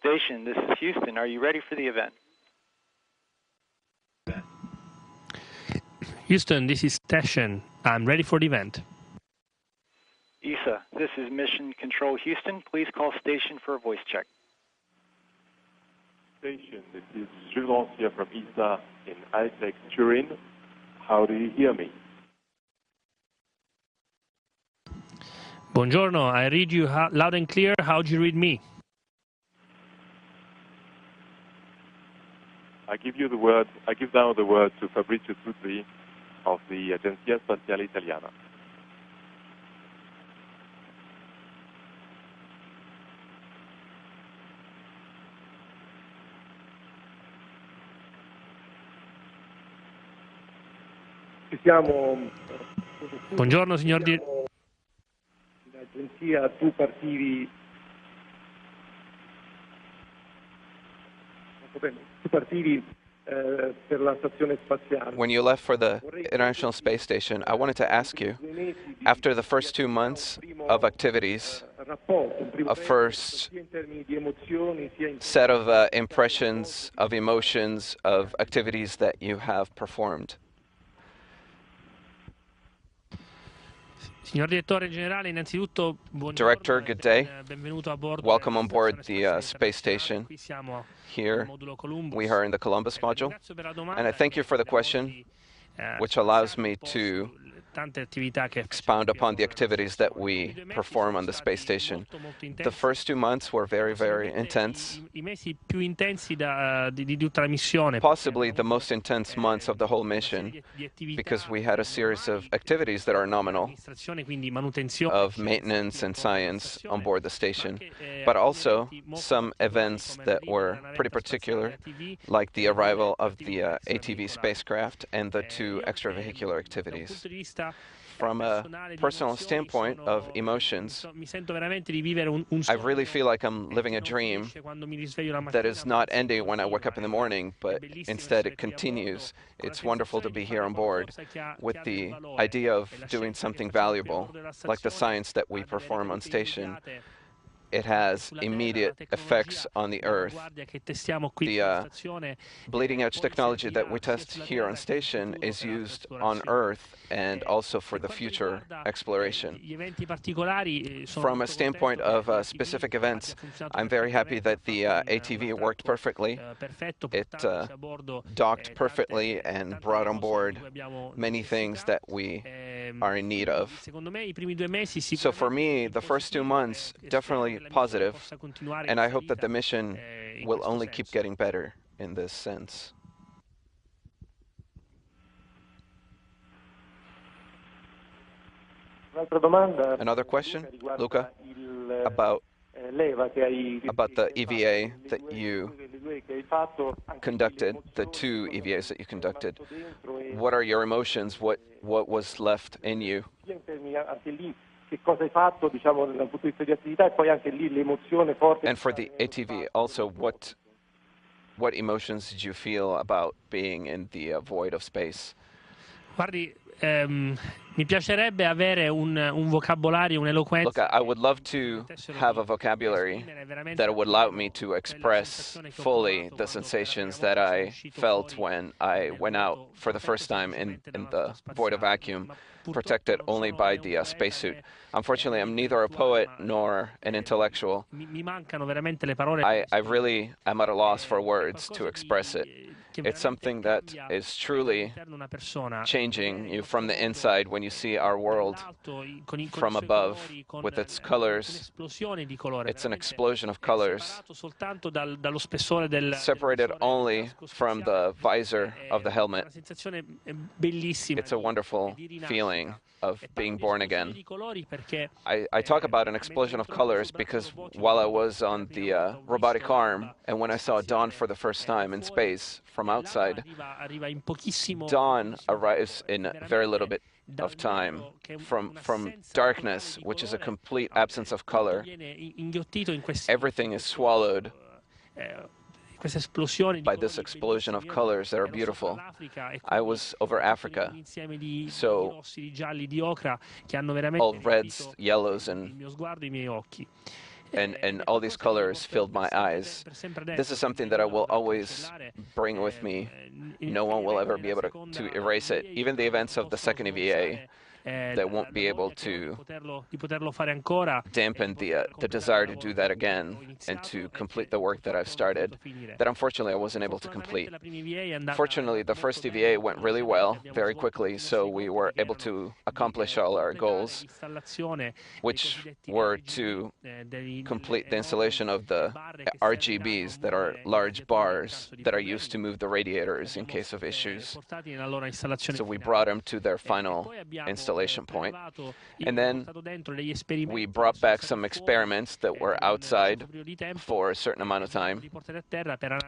station. This is Houston. Are you ready for the event? Houston, this is station. I'm ready for the event. ESA, this is Mission Control Houston. Please call station for a voice check. Station, this is Jules here from ESA in Altex, Turin. How do you hear me? Buongiorno, I read you loud and clear. How do you read me? I give now the word to Fabrizio Tutri of the Agenzia Spaziale Italiana. Buongiorno, signor L'agenzia, tu partivi per la stazione spaziale. When you left for the International Space Station, I wanted to ask you, after the first 2 months of activities, a first set of impressions, of emotions, of activities that you have performed. Director, good day. Welcome on board the space station. Here we are in the Columbus module. And I thank you for the question, which allows me to expound upon the activities that we perform on the space station. The first 2 months were very, very intense. Possibly the most intense months of the whole mission, because we had a series of activities that are nominal, of maintenance and science on board the station, but also some events that were pretty particular, like the arrival of the ATV spacecraft and the 2 extravehicular activities. From a personal standpoint of emotions, I really feel like I'm living a dream that is not ending when I wake up in the morning, but instead it continues. It's wonderful to be here on board with the idea of doing something valuable, like the science that we perform on station. It has immediate effects on the Earth. The bleeding-edge technology that we test here on station is used on Earth and also for the future exploration. From a standpoint of specific events, I'm very happy that the ATV worked perfectly. It docked perfectly and brought on board many things that we are in need of. So for me, the first 2 months definitely positive, and I hope that the mission will only keep getting better in this sense. Another question, Luca, about the EVA that you conducted, the 2 EVAs that you conducted. What are your emotions? What was left in you? And for the ATV, also, what emotions did you feel about being in the void of space? Mi piacerebbe avere un vocabolario, un'eloquenza. Look, I would love to have a vocabulary that would allow me to express fully the sensations that I felt when I went out for the first time in the void of vacuum, protected only by the spacesuit. Unfortunately, I'm neither a poet nor an intellectual. I really am at a loss for words to express it. It's something that is truly changing you from the inside when you see our world from above with its colors. It's an explosion of colors, separated only from the visor of the helmet. It's a wonderful feeling of being born again. I talk about an explosion of colors because while I was on the robotic arm and when I saw dawn for the first time in space from outside, dawn arrives in very little bit of time from darkness, which is a complete absence of color. Everything is swallowed by this explosion of colors that are beautiful. I was over Africa, so all reds, yellows, and and all these colors filled my eyes. This is something that I will always bring with me. No one will ever be able to erase it. Even the events of the second EVA, that won't be able to dampen the desire to do that again and to complete the work that I've started, that unfortunately I wasn't able to complete. Fortunately, the first EVA went really well, very quickly, so we were able to accomplish all our goals, which were to complete the installation of the RGBs, that are large bars that are used to move the radiators in case of issues. So we brought them to their final installation point. And then we brought back some experiments that were outside for a certain amount of time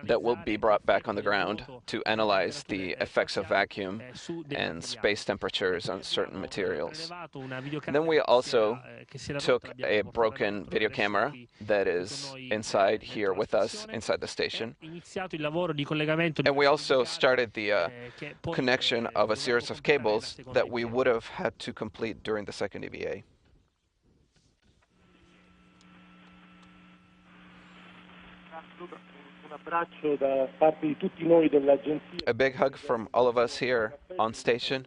that will be brought back on the ground to analyze the effects of vacuum and space temperatures on certain materials. And then we also took a broken video camera that is inside here with us, inside the station. And we also started the connection of a series of cables that we would have had to complete during the second EVA. A big hug from all of us here on station.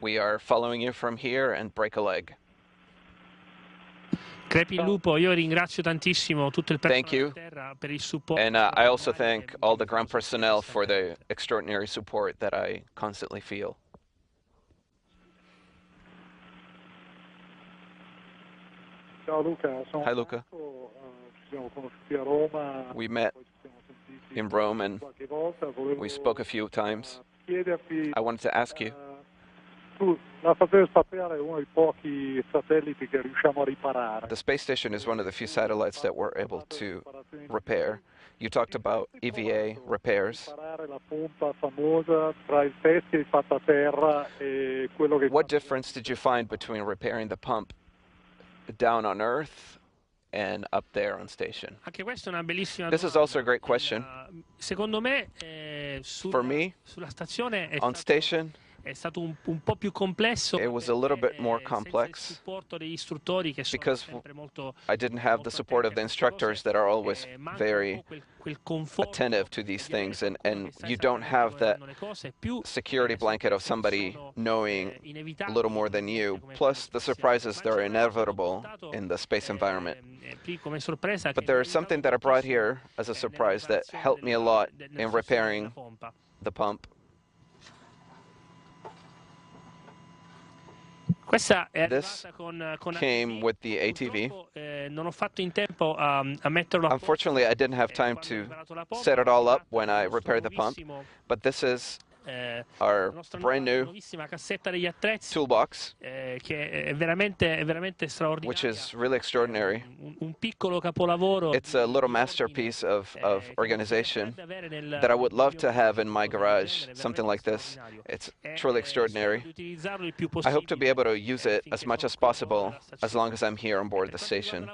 We are following you from here, and break a leg. Crepi il lupo, io ringrazio tantissimo tutto il personale Thank you. terra per il supporto. And I also thank all the ground personnel for the extraordinary support that I constantly feel. Hi, Luca. We met in Rome and we spoke a few times. I wanted to ask you, the space station is one of the few satellites that we're able to repair. You talked about EVA repairs. What difference did you find between repairing the pump down on Earth and up there on station? This is also a great question. For me, on station, it was a little bit more complex because I didn't have the support of the instructors that are always very attentive to these things, and you don't have that security blanket of somebody knowing a little more than you, plus the surprises that are inevitable in the space environment. But there is something that I brought here as a surprise that helped me a lot in repairing the pump. This came with the ATV. Unfortunately, I didn't have time to set it all up when I repaired the pump, but this is our brand new toolbox, which is really extraordinary. It's a little masterpiece of organization that I would love to have in my garage, something like this. It's truly extraordinary. I hope to be able to use it as much as possible as long as I'm here on board the station.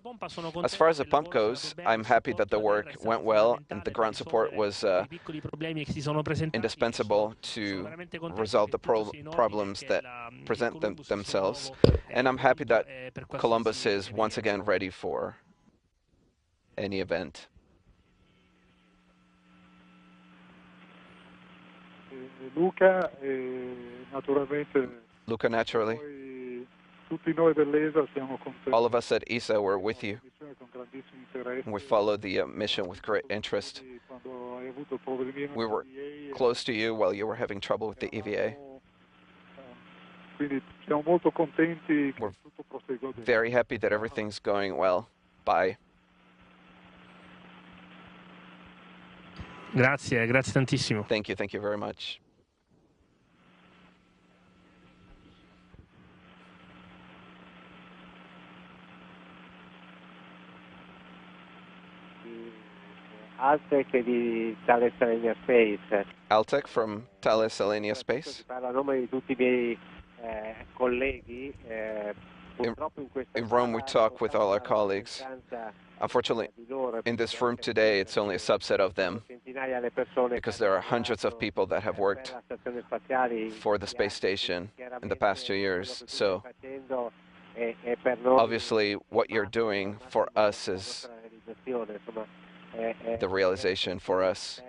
As far as the pump goes, I'm happy that the work went well and the ground support was indispensable to resolve the problems that present themselves. And I'm happy that Columbus is once again ready for any event. Luca, naturally. All of us at ESA were with you. We followed the mission with great interest. We were close to you while you were having trouble with the EVA. We're very happy that everything's going well. Bye. Grazie tantissimo. Thank you very much. Altec di Thales Alenia Space. Altec from Thales Alenia Space. Parlo a nome di tutti I miei colleghi. In Rome, we talk with all our colleagues. Unfortunately, in this room today, it's only a subset of them because there are hundreds of people that have worked for the space station in the past 2 years. So Obviously, what you're doing for us is the realization for us,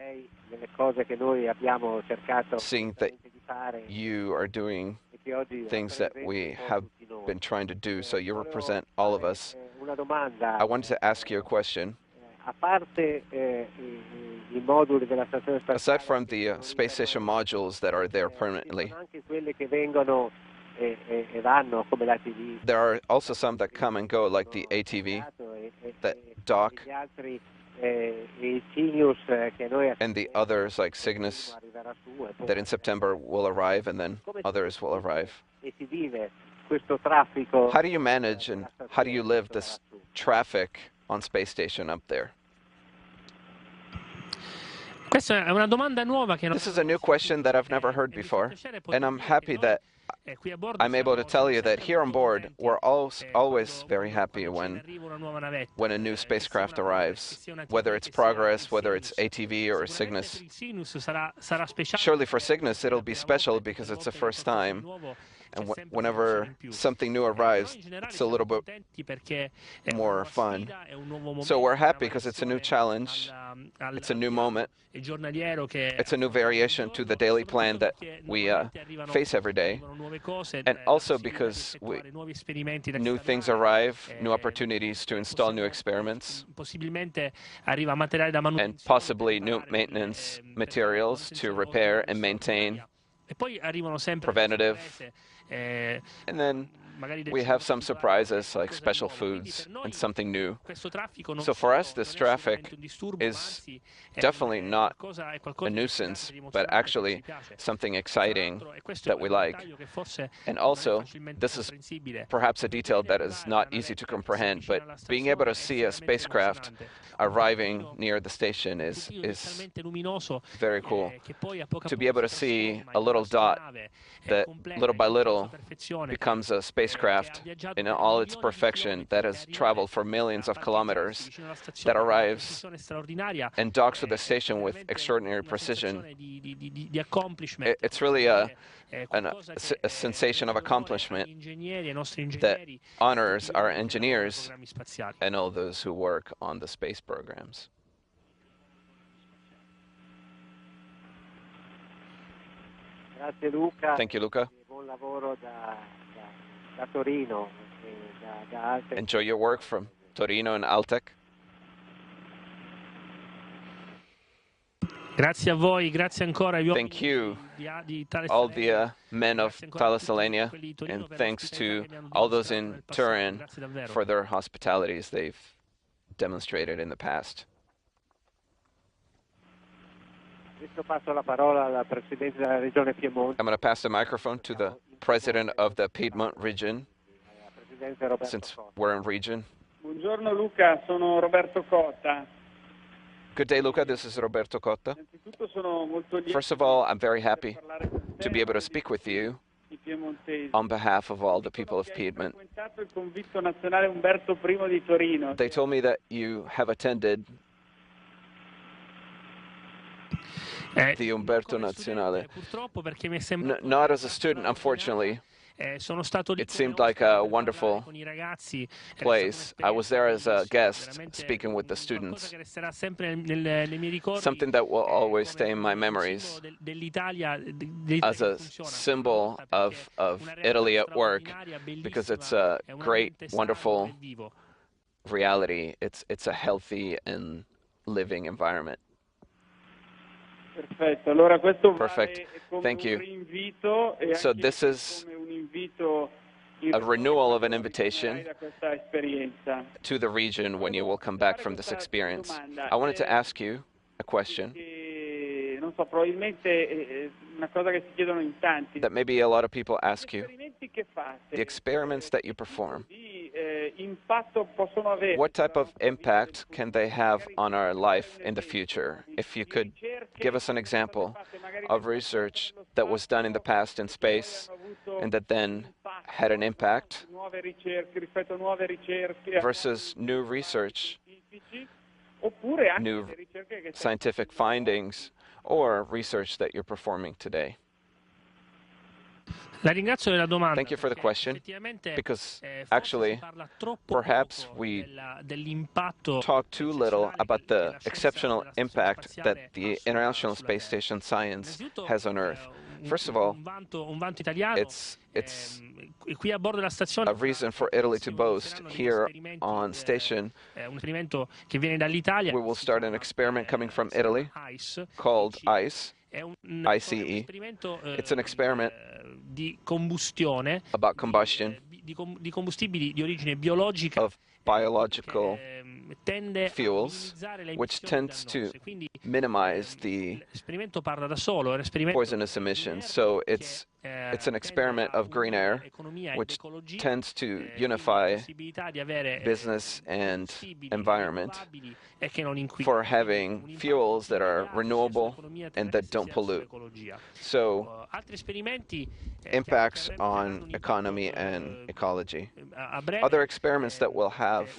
seeing that you are doing things that we have been trying to do, so you represent all of us. I wanted to ask you a question. Aside from the space station modules that are there permanently, there are also some that come and go, like the ATV, that dock, and the others like Cygnus that in September will arrive, and then others will arrive. How do you manage and how do you live this traffic on space station up there? This is a new question that I've never heard before, and I'm happy that I'm able to tell you that here on board, we're always very happy when a new spacecraft arrives, whether it's Progress, whether it's ATV or Cygnus. Surely for Cygnus, it'll be special because it's the first time, and whenever something new arrives, it's a little bit more fun. So we're happy because it's a new challenge, it's a new moment, it's a new variation to the daily plan that we face every day, and also because new things arrive, new opportunities to install new experiments, and possibly new maintenance materials to repair and maintain, preventative, and then we have some surprises like special foods and something new. So for us, this traffic is definitely not a nuisance, but actually something exciting that we like. And also, this is perhaps a detail that is not easy to comprehend, but being able to see a spacecraft arriving near the station is very cool. To be able to see a little dot that little by little becomes a spacecraft in all its perfection that has traveled for millions of kilometers, that arrives and docks with the station with extraordinary precision. It's really a sensation of accomplishment that honors our engineers and all those who work on the space programs. Thank you, Luca. Enjoy your work from Torino and Altec. Thank you, all the men of Thales Alenia, and thanks to all those in Turin for their hospitalities they've demonstrated in the past. I'm going to pass the microphone to the president of the Piedmont region, since we're in region. Buongiorno Luca, sono Roberto Cotta. Good day, Luca. This is Roberto Cotta. First of all, I'm very happy to be able to speak with you on behalf of all the people of Piedmont. They told me that you have attended the Umberto Nazionale. Not as a student, unfortunately. It seemed like a wonderful place. I was there as a guest, speaking with the students. Something that will always stay in my memories as a symbol of Italy at work, because it's a great, wonderful reality. It's a healthy and living environment. Perfect. Thank you. So this is a renewal of an invitation to the region when you will come back from this experience. I wanted to ask you a question that maybe a lot of people ask you. The experiments that you perform, what type of impact can they have on our life in the future? If you could give us an example of research that was done in the past in space and that then had an impact versus new research, new scientific findings, or research that you're performing today. Thank you for the question, because actually, perhaps we talk too little about the exceptional impact that the International Space Station science has on Earth. First of all, it's a reason for Italy to boast. Here on station, we will start an experiment coming from Italy called ICE. ICE. It's an experiment about combustion of biological fuels, which tends to minimize the poisonous emissions. So it's an experiment of green air, which tends to unify business and environment for having fuels that are renewable and that don't pollute. So impacts on economy and ecology. Other experiments that will have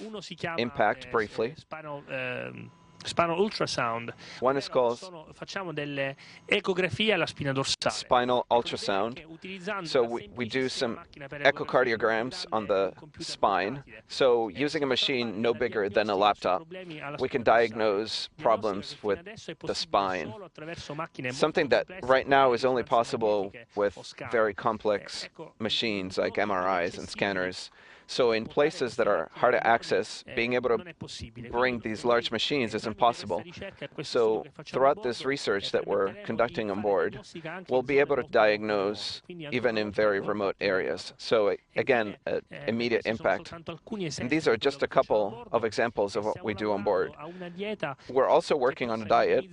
impact briefly. Spinal ultrasound. One is called Facciamo delle ecografie alla spina dorsale. Spinal ultrasound. So we do some echocardiograms on the spine. So using a machine no bigger than a laptop, we can diagnose problems with the spine. Something that right now is only possible with very complex machines like MRIs and scanners. So in places that are hard to access, being able to bring these large machines is impossible. So throughout this research that we're conducting on board, we'll be able to diagnose even in very remote areas. So again, immediate impact. And these are just a couple of examples of what we do on board. We're also working on a diet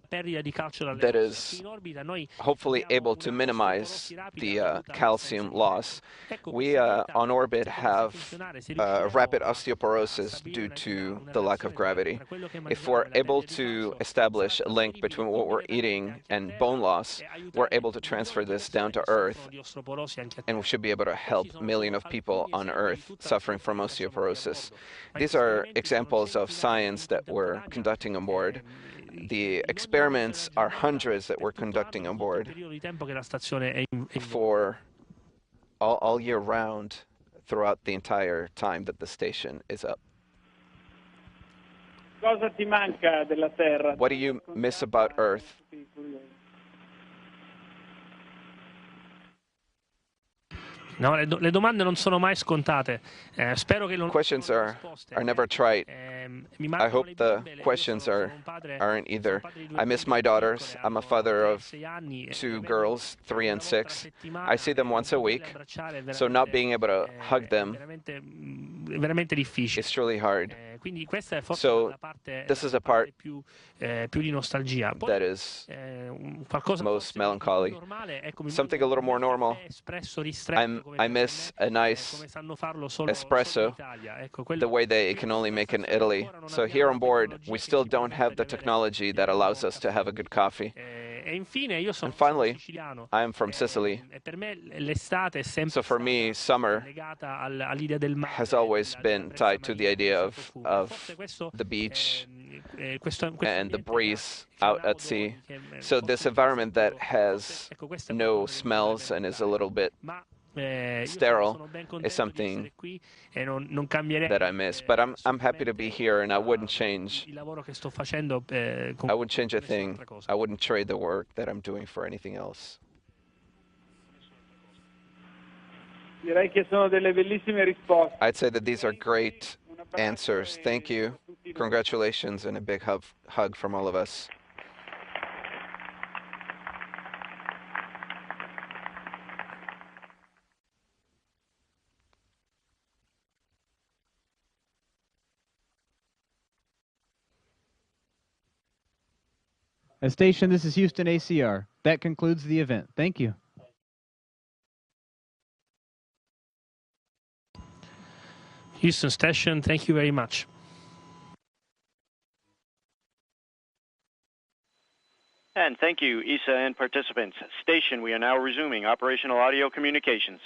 that is hopefully able to minimize the calcium loss. We on orbit have rapid osteoporosis due to the lack of gravity. If we're able to establish a link between what we're eating and bone loss, we're able to transfer this down to Earth, and we should be able to help millions of people on Earth suffering from osteoporosis. These are examples of science that we're conducting on board. The experiments are hundreds that we're conducting on board for all year round, throughout the entire time that the station is up. Cosa ti manca della Terra? What do you miss about Earth? No, le domande non sono mai scontate. Spero che questions are never trite. I hope the questions aren't either. I miss my daughters. I'm a father of 2 girls, 3 and 6. I see them once a week, so not being able to hug them is truly hard. So this is a part that is most melancholy. Something a little more normal. I miss a nice espresso, the way they can only make in Italy. So here on board, we still don't have the technology that allows us to have a good coffee. And finally, I am from Sicily. So for me, summer has always been tied to the idea of the beach and the breeze out at sea. So this environment that has no smells and is a little bit sterile is something that I miss. But I'm happy to be here, and I wouldn't change a thing. I wouldn't trade the work that I'm doing for anything else. I'd say that these are great answers. Thank you. Congratulations, and a big hug from all of us. Station, this is Houston ACR. That concludes the event. Thank you. Houston Station, thank you very much. And thank you, ESA and participants. Station, we are now resuming operational audio communications.